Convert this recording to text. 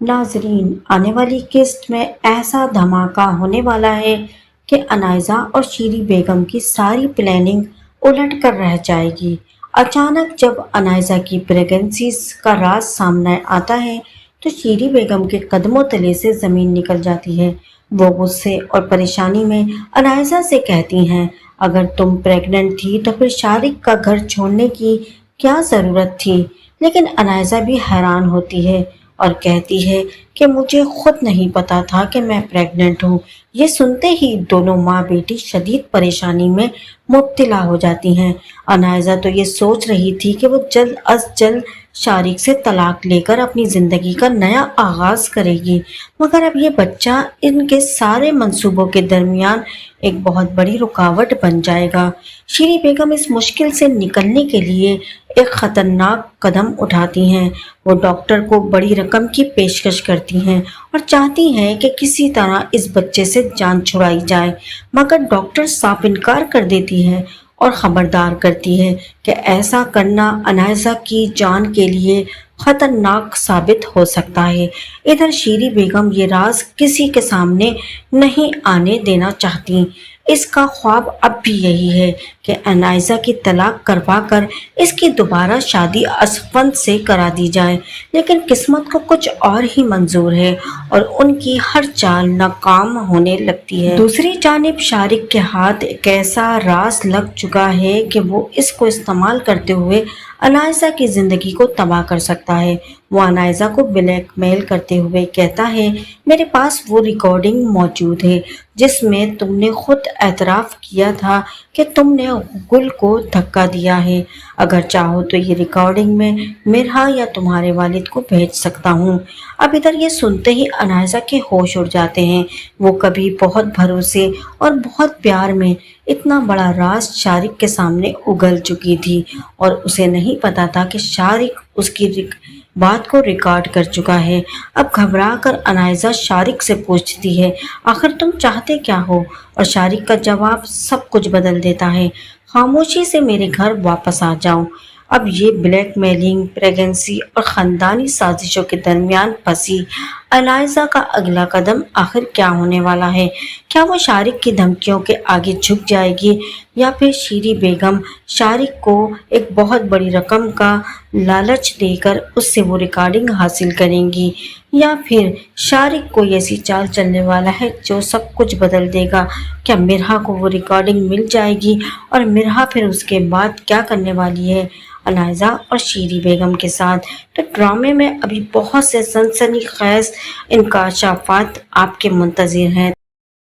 ناظرین، آنے والی قسط میں ایسا دھماکہ ہونے والا ہے کہ انائزہ اور شیری بیگم کی ساری پلاننگ الٹ کر رہ جائے گی۔ اچانک جب انائزہ کی پریگننسی کا راز سامنے آتا ہے تو شیری بیگم کے قدموں تلے سے زمین نکل جاتی ہے۔ وہ غصے اور پریشانی میں انائزہ سے کہتی ہیں، اگر تم پریگننٹ تھی تو پھر شارق کا گھر چھوڑنے کی کیا ضرورت تھی؟ لیکن انائزہ بھی حیران ہوتی ہے اور کہتی ہے کہ مجھے خود نہیں پتا تھا کہ میں پریگننٹ ہوں۔ یہ سنتے ہی دونوں ماں بیٹی شدید پریشانی میں مبتلا ہو جاتی ہیں۔ انائزہ تو یہ سوچ رہی تھی کہ وہ جلد از جلد شارق سے طلاق لے کر اپنی زندگی کا نیا آغاز کرے گی، مگر اب یہ بچہ ان کے سارے منصوبوں کے درمیان ایک بہت بڑی رکاوٹ بن جائے گا۔ شیری بیگم اس مشکل سے نکلنے کے لیے ایک خطرناک قدم اٹھاتی ہیں۔ وہ ڈاکٹر کو بڑی رقم کی پیشکش کرتی ہیں اور چاہتی ہیں کہ کسی طرح اس بچے سے جان چھڑائی جائے، مگر ڈاکٹر صاف انکار کر دیتی ہے اور خبردار کرتی ہے کہ ایسا کرنا انائزہ کی جان کے لیے خطرناک ثابت ہو سکتا ہے۔ ادھر شیری بیگم یہ راز کسی کے سامنے نہیں آنے دینا چاہتی۔ اس کا خواب اب بھی یہی ہے کہ انائزہ کی طلاق کروا کر اس کی دوبارہ شادی اسفند سے کرا دی جائے، لیکن قسمت کو کچھ اور ہی منظور ہے اور ان کی ہر چال ناکام ہونے لگتی ہے۔ دوسری جانب شارق کے ہاتھ ایک ایسا راز لگ چکا ہے کہ وہ اس کو استعمال کرتے ہوئے انائزہ کی زندگی کو تباہ کر سکتا ہے۔ وہ انائزہ کو بلیک میل کرتے ہوئے کہتا ہے، میرے پاس وہ ریکارڈنگ موجود ہے جس میں تم نے خود اعتراف کیا تھا کہ تم نے گل کو دھکا دیا ہے۔ اگر چاہو تو یہ ریکارڈنگ میں مرحا یا تمہارے والد کو بھیج سکتا ہوں۔ اب ادھر یہ سنتے ہی انائزہ کے ہوش اڑ جاتے ہیں۔ وہ کبھی بہت بھروسے اور بہت پیار میں اتنا بڑا راز شارق کے سامنے اگل چکی تھی اور اسے نہیں پتا تھا کہ شارق اس کی بات کو ریکارڈ کر چکا ہے۔ اب گھبرا کر انائزہ شارق سے پوچھتی ہے، آخر تم چاہتے کیا ہو؟ اور شارق کا جواب سب کچھ بدل دیتا ہے، خاموشی سے میرے گھر واپس آ جاؤ۔ اب یہ بلیک میلنگ، پریگننسی اور خاندانی سازشوں کے درمیان پھنسی انائزہ کا اگلا قدم آخر کیا ہونے والا ہے؟ کیا وہ شارق کی دھمکیوں کے آگے جھک جائے گی یا پھر شیری بیگم شارق کو ایک بہت بڑی رقم کا لالچ دے کر اس سے وہ ریکارڈنگ حاصل کریں گی، یا پھر شارق کوئی ایسی چال چلنے والا ہے جو سب کچھ بدل دے گا؟ کیا مرحا کو وہ ریکارڈنگ مل جائے گی اور مرحا پھر اس کے بعد کیا کرنے والی ہے انائزہ اور شیری بیگم کے ساتھ؟ تو ڈرامے میں ابھی بہت سے سنسنی خیز انکشافات آپ کے منتظر ہیں۔